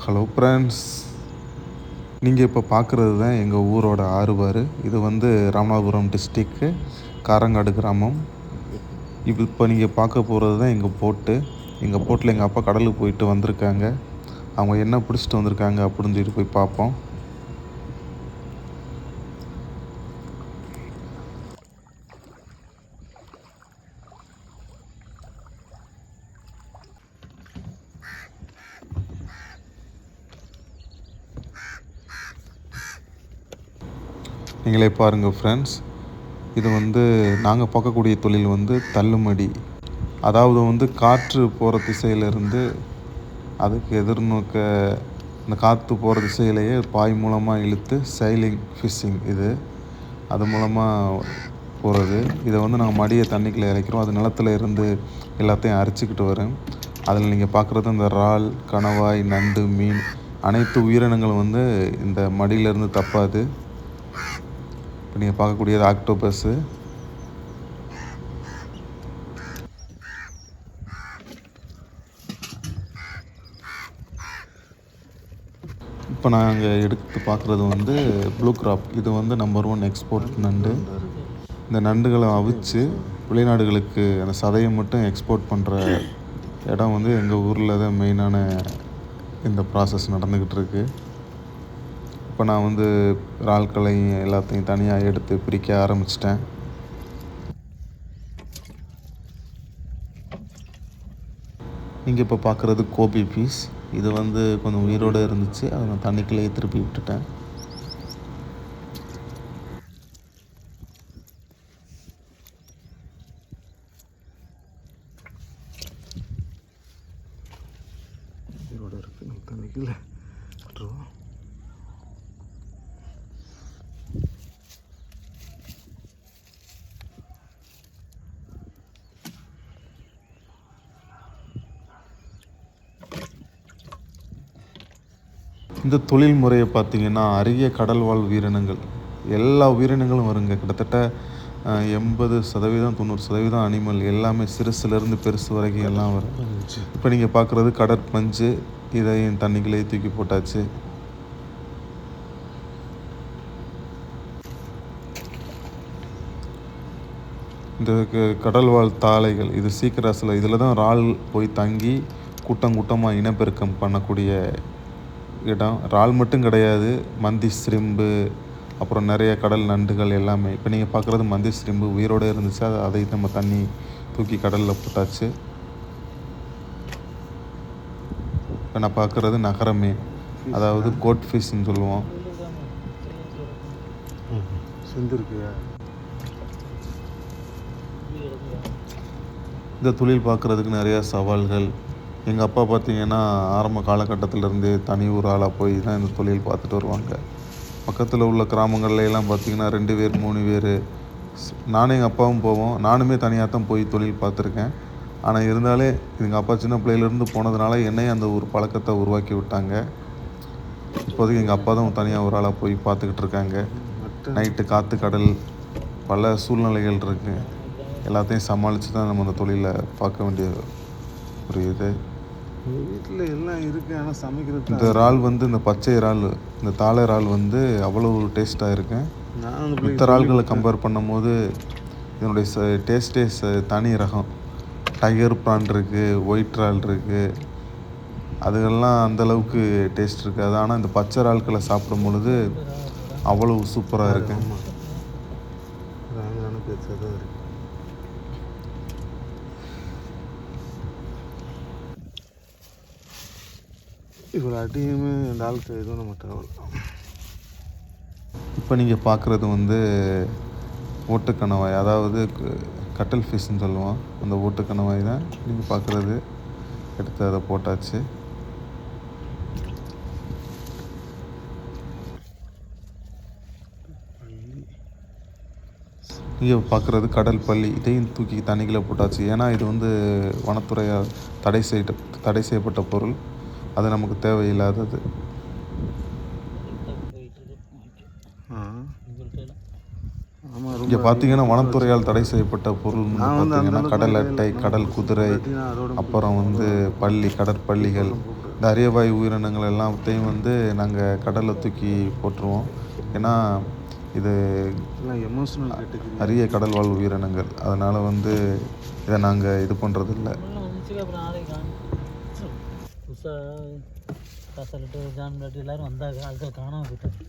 Hello friends, நீங்கள் இப்போ பார்க்குறது தான் எங்கள் ஊரோட ஆறுபாறு. இது வந்து ராமநாதபுரம் டிஸ்ட்ரிக்கு காரங்காடு கிராமம். இப்போ நீங்கள் பார்க்க போகிறது தான் எங்கள் போட்டு. எங்கள் போட்டில் எங்கள் அப்பா கடலுக்கு போயிட்டு வந்திருக்காங்க. அவங்க என்ன பிடிச்சிட்டு வந்திருக்காங்க அப்படின்னு சொல்லிட்டு போய் பார்ப்போம். நீங்களே பாருங்கள் ஃப்ரெண்ட்ஸ், இது வந்து நாங்கள் பார்க்கக்கூடிய தொழில் வந்து தள்ளுமடி. அதாவது வந்து காற்று போகிற திசையிலேருந்து அதுக்கு எதிர்நோக்க இந்த காற்று போகிற திசையிலேயே பாய் மூலமாக இழுத்து சைலிங் ஃபிஷ்ஷிங் இது அது மூலமாக போகிறது. இதை வந்து நாங்கள் மடியை தண்ணிக்குள்ளே இறக்கிறோம். அது நிலத்தில் இருந்து எல்லாத்தையும் அரிச்சிக்கிட்டு வரும். அதில் நீங்கள் பார்க்குறது இந்த இறால், கணவாய், நண்டு, மீன் அனைத்து உயிரினங்களும் வந்து இந்த மடியிலேருந்து தப்பாது. இப்போ நீங்கள் பார்க்கக்கூடியது ஆக்டோபஸ்ஸு. இப்போ நாங்கள் எடுத்து பார்க்குறது வந்து ப்ளூ கிராப். இது வந்து நம்பர் 1 எக்ஸ்போர்ட் நண்டு. இந்த நண்டுகளை அவிச்சு வெளிநாடுகளுக்கு அந்த சதையை மட்டும் எக்ஸ்போர்ட் பண்ணுற இடம் வந்து எங்கள் ஊரில் தான் மெயினான இந்த ப்ராசஸ் நடந்துக்கிட்டு இருக்குது. இப்போ நான் வந்து இறால்களையும் எல்லாத்தையும் தனியாக எடுத்து பிரிக்க ஆரம்பிச்சிட்டேன். நீங்கள் இப்போ பார்க்குறது கோபி பீஸ். இது வந்து கொஞ்சம் உயிரோடு இருந்துச்சு, அதை நான் தண்ணிக்குள்ளேயே திருப்பி விட்டுட்டேன். உயிரோடு இருக்கு, நம்ம தண்ணிக்குள்ளே விட்டுருவோம். இந்த தொழில் முறையை பார்த்திங்கன்னா அரிய கடல்வாழ் உயிரினங்கள் எல்லா உயிரினங்களும் வருங்க. கிட்டத்தட்ட 80% 90% அனிமல் எல்லாமே சிறுசுலேருந்து பெருசு வரைக்கும் எல்லாம் வரும். இப்போ நீங்கள் பார்க்குறது கடற்பஞ்சு. இதையும் தண்ணிக்குள்ளேயே தூக்கி போட்டாச்சு. இந்த கடல்வாழ் தாளைகள் இது சீக்கிரஸில் இதில் தான் இறால் போய் தங்கி கூட்டமாக இனப்பெருக்கம் பண்ணக்கூடிய இடம். இறால் மட்டும் கிடையாது, மந்தி ஸ்ரிம்பு, அப்புறம் நிறைய கடல் நண்டுகள் எல்லாமே. இப்போ நீங்கள் பார்க்குறது மந்தி ஸ்ரிம்பு உயிரோடு இருந்துச்சு. அதை நம்ம தண்ணி தூக்கி கடலில் போட்டாச்சு. இப்போ நான் பார்க்குறது நகர மீன், அதாவது கோட் ஃபிஷ்ன்னு சொல்லுவோம். இந்த தொழில் பார்க்குறதுக்கு நிறையா சவால்கள். எங்கள் அப்பா பார்த்திங்கன்னா ஆரம்ப காலகட்டத்திலேருந்தே தனி ஒரு ஆளாக போய் தான் இந்த தொழில் பார்த்துட்டு வருவாங்க. பக்கத்தில் உள்ள கிராமங்கள்லாம் பார்த்திங்கன்னா 2 பேர் 3 பேர், நானும் எங்கள் அப்பாவும் போவோம். நானுமே தனியாக தான் போய் தொழில் பார்த்துருக்கேன். ஆனால் இருந்தாலே எங்கள் அப்பா சின்ன பிள்ளையிலேருந்து போனதுனால என்னையும் அந்த ஒரு பழக்கத்தை உருவாக்கி விட்டாங்க. இப்போதைக்கு எங்கள் அப்பா தான் தனியாக ஒரு ஆளாக போய் பார்த்துக்கிட்டு இருக்காங்க. நைட்டு காற்று கடல் பல சூழ்நிலைகள் இருக்குது. எல்லாத்தையும் சமாளித்து தான் நம்ம அந்த தொழிலை பார்க்க வேண்டிய ஒரு இது. வீட்டில் எல்லாம் இருக்குது, ஆனால் சமைக்கிறது. இந்த இறால் வந்து இந்த பச்சை இறால், இந்த தாழை இறால் வந்து அவ்வளோ டேஸ்ட்டாக இருக்குது. மற்ற இறால்களை கம்பேர் பண்ணும்போது இதனுடைய டேஸ்ட்டே தனி ரகம். டைகர் ப்ரான் இருக்குது, ஒயிட் இறால் இருக்குது, அதுகெல்லாம் அந்தளவுக்கு டேஸ்ட் இருக்காது. ஆனால் இந்த பச்சை இறால்களை சாப்பிடும் பொழுது அவ்வளோ சூப்பராக இருக்குது. இவ்வளோ அடியுமே இந்த ஆளுக்கு எதுவும் நம்ம தேவை. இப்போ நீங்கள் பார்க்குறது வந்து ஓட்டுக்கணவாய், அதாவது கட்டல் ஃபிஷ்ன்னு சொல்லுவோம். அந்த ஓட்டுக்கணவாய் தான் நீங்கள் பார்க்குறது. எடுத்து அதை போட்டாச்சு. நீங்கள் பார்க்குறது கடல் பள்ளி. இதையும் தூக்கி தண்ணிக்குள்ளே போட்டாச்சு. ஏன்னா இது வந்து வனத்துறையால் தடை செய்யப்பட்ட பொருள். அது நமக்கு தேவையில்லாதது. இங்கே பார்த்தீங்கன்னா வனத்துறையால் தடை செய்யப்பட்ட பொருள் பார்த்தீங்கன்னா கடல் அட்டை, கடல் குதிரை, அப்புறம் வந்து பள்ளி, கடற்பள்ளிகள், இந்த அரியவாய் உயிரினங்கள் எல்லாத்தையும் வந்து நாங்கள் கடலில் தூக்கி போட்டுருவோம். ஏன்னா இது எமோஷனல் கேட்டகரி அரிய கடல் வாழ் உயிரினங்கள். அதனால் வந்து இதை நாங்கள் இது பண்ணுறதில்ல. புதுசாக ஜான் பிளாட் எல்லோரும் வந்தாங்க, ஆட்கள் காணாமல் போயிட்டாங்க.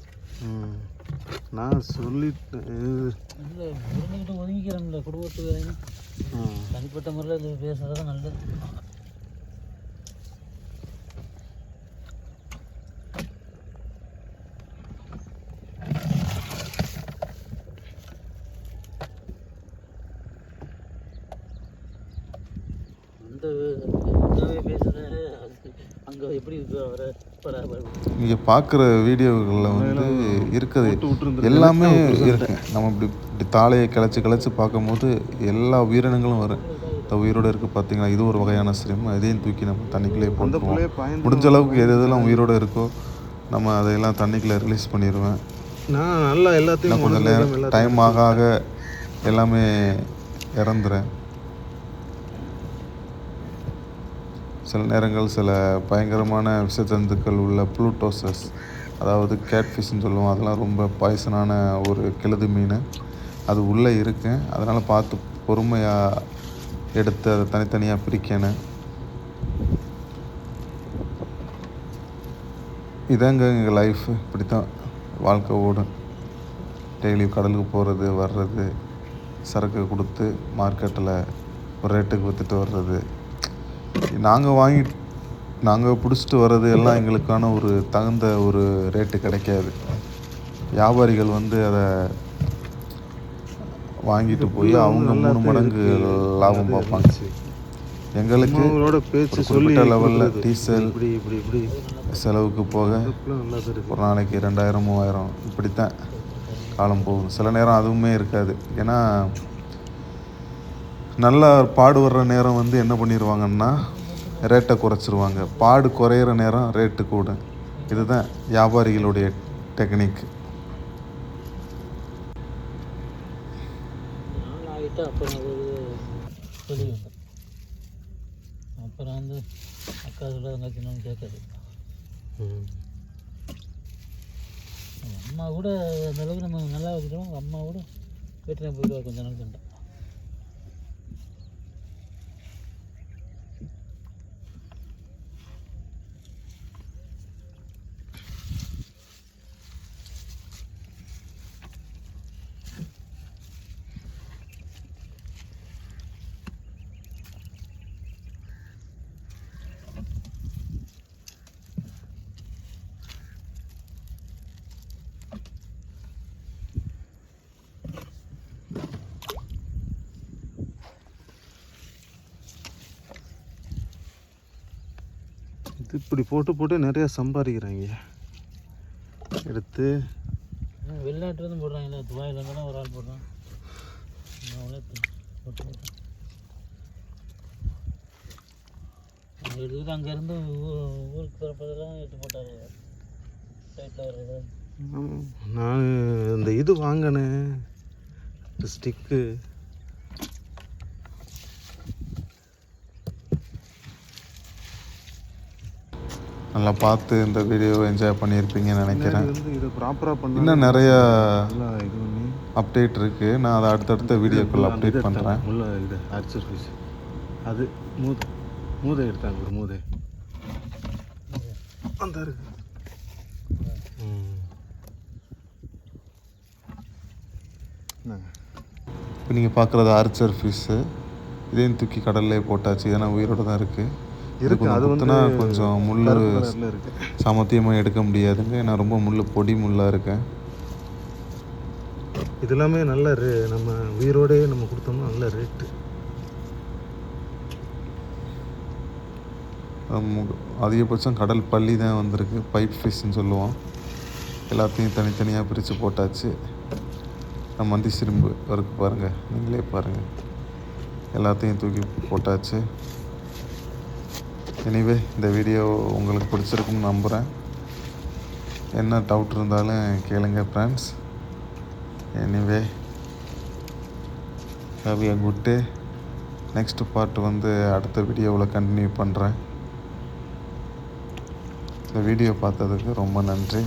நான் சொல்லிட்டேன் இல்லை, ஒதுங்கிட்டு ஒதுங்கிக்கிறேன்ல குடும்பத்துக்கு. தனிப்பட்ட முறையில் இது பேசுகிறது தான் நல்லது. அங்கே எப்படி இருக்கு அவரை நீங்கள் பார்க்குற வீடியோகளில் வந்து இருக்குது எல்லாமே இருக்குது. நம்ம இப்படி தாளையை கிளச்சி பார்க்கும்போது எல்லா உயிரினங்களும் வரும். இந்த உயிரோடு இருக்குது பார்த்தீங்களா, இது ஒரு வகையான சிரமம். இதையும் தூக்கி நம்ம தண்ணிக்குள்ளே போட்டுருவோம். முடிஞ்ச அளவுக்கு எது எதெல்லாம் உயிரோடு இருக்கோ நம்ம அதையெல்லாம் தண்ணிக்குள்ளே ரிலீஸ் பண்ணிடுவேன். நான் நல்லா எல்லாத்தையும் கொஞ்சம் நேரம் டைம் ஆக எல்லாமே இறந்துறேன். சில நேரங்கள் சில பயங்கரமான விஷஜந்துக்கள் உள்ள ப்ளூட்டோசஸ், அதாவது கேட்ஃபிஷ்ன்னு சொல்லுவோம், அதெல்லாம் ரொம்ப பாய்சனான ஒரு கெழுது மீன். அது உள்ளே இருக்கு. அதனால் பார்த்து பொறுமையாக எடுத்து அதை தனித்தனியாக பிரிக்கணும். இதாங்க எங்கள் லைஃப். இப்படி தான் வாழ்க்கை ஓடும். டெய்லி கடலுக்கு போகிறது வர்றது, சரக்கு கொடுத்து மார்க்கெட்டில் ஒரு ரேட்டுக்கு விற்றுட்டு வர்றது, நாங்கள் பிடிச்சிட்டு வர்றது எல்லாம் எங்களுக்கான ஒரு தகுந்த ஒரு ரேட்டு கிடைக்காது. வியாபாரிகள் வந்து அதை வாங்கிட்டு போய் அவங்க 3 மடங்கு லாபம் பார்ப்பாங்க. எங்களுக்கு குறிப்பிட்ட லெவலில் டீசல் செலவுக்கு போக ஒரு நாளைக்கு 2000 3000 இப்படித்தான் காலம் போகும். சில நேரம் அதுவுமே இருக்காது. ஏன்னா நல்லா பாடுபடுற நேரம் வந்து என்ன பண்ணிடுவாங்கன்னா ரேட்டை குறைச்சிருவாங்க. பாடு குறையிற நேரம் ரேட்டு கூடும். இதுதான் வியாபாரிகளுடைய டெக்னிக். அப்புறம் வந்து அக்கா சொல்ல கேட்காது. அம்மா கூட அந்த அளவுக்கு நம்ம நல்லா வச்சுட்டோம். அம்மா கூட வீட்டில் போயிடுவா கொஞ்ச நாள் கண்டா. இப்படி போட்டு நிறையா சம்பாதிக்கிறாங்க. எடுத்து வெளிநாட்டுலேருந்து போடுறாங்களே, துபாயிலேருந்து தான் ஒரு ஆள் போடுறான். எடுத்துக்கிட்டு அங்கேருந்து ஊருக்கு பிறப்பதெல்லாம் எடுத்து போட்டார் ஃப்ளைட்டில் வர்றது. நான் இந்த இது வாங்கினேன், ஸ்டிக்கு. நல்லா பார்த்து இந்த வீடியோவை என்ஜாய் பண்ணியிருப்பீங்கன்னு நினைக்கிறேன். இது ப்ராப்பராக பண்ண இன்னும் நிறையா இது பண்ணி அப்டேட் இருக்குது. நான் அதை அடுத்தடுத்த வீடியோக்குள்ளே அப்டேட் பண்ணுறேன். உள்ள இது ஆர்ச்சர் ஃபிஷ், அது மூதை எடுத்தாங்க. ஒரு மூதை அந்த இருக்கு. இப்போ நீங்கள் பார்க்குறது ஆர்ச்சர் ஃபிஷ்ஷு. இதையும் தூக்கி கடல்லே போட்டாச்சு. ஏன்னா உயிரோடு தான் இருக்குது. அது வந்து கொஞ்சம் முள் சாமர்த்தியமாக எடுக்க முடியாதுங்க. ஏன்னா ரொம்ப பொடி முள்ளாக இருக்கு. இது எல்லாமே நல்ல நம்ம உயிரோடையே நம்ம கொடுத்தோம்னா நல்ல ரேட்டு. அதிகபட்சம் கடல் பள்ளி தான் வந்திருக்கு. பைப் ஃபிஷ்ன்னு சொல்லுவோம். எல்லாத்தையும் தனித்தனியாக பிரித்து போட்டாச்சு. மந்தி சிரிம்பு வருக்கு பாருங்கள், நீங்களே பாருங்கள். எல்லாத்தையும் தூக்கி போட்டாச்சு. எனிவே இந்த வீடியோ உங்களுக்கு பிடிச்சிருக்குன்னு நம்புகிறேன். என்ன டவுட் இருந்தாலும் கேளுங்க friends. Anyway have a good day. Next part வந்து அடுத்த வீடியோவில் கண்டினியூ பண்ணுறேன். இந்த வீடியோ பார்த்ததுக்கு ரொம்ப நன்றி.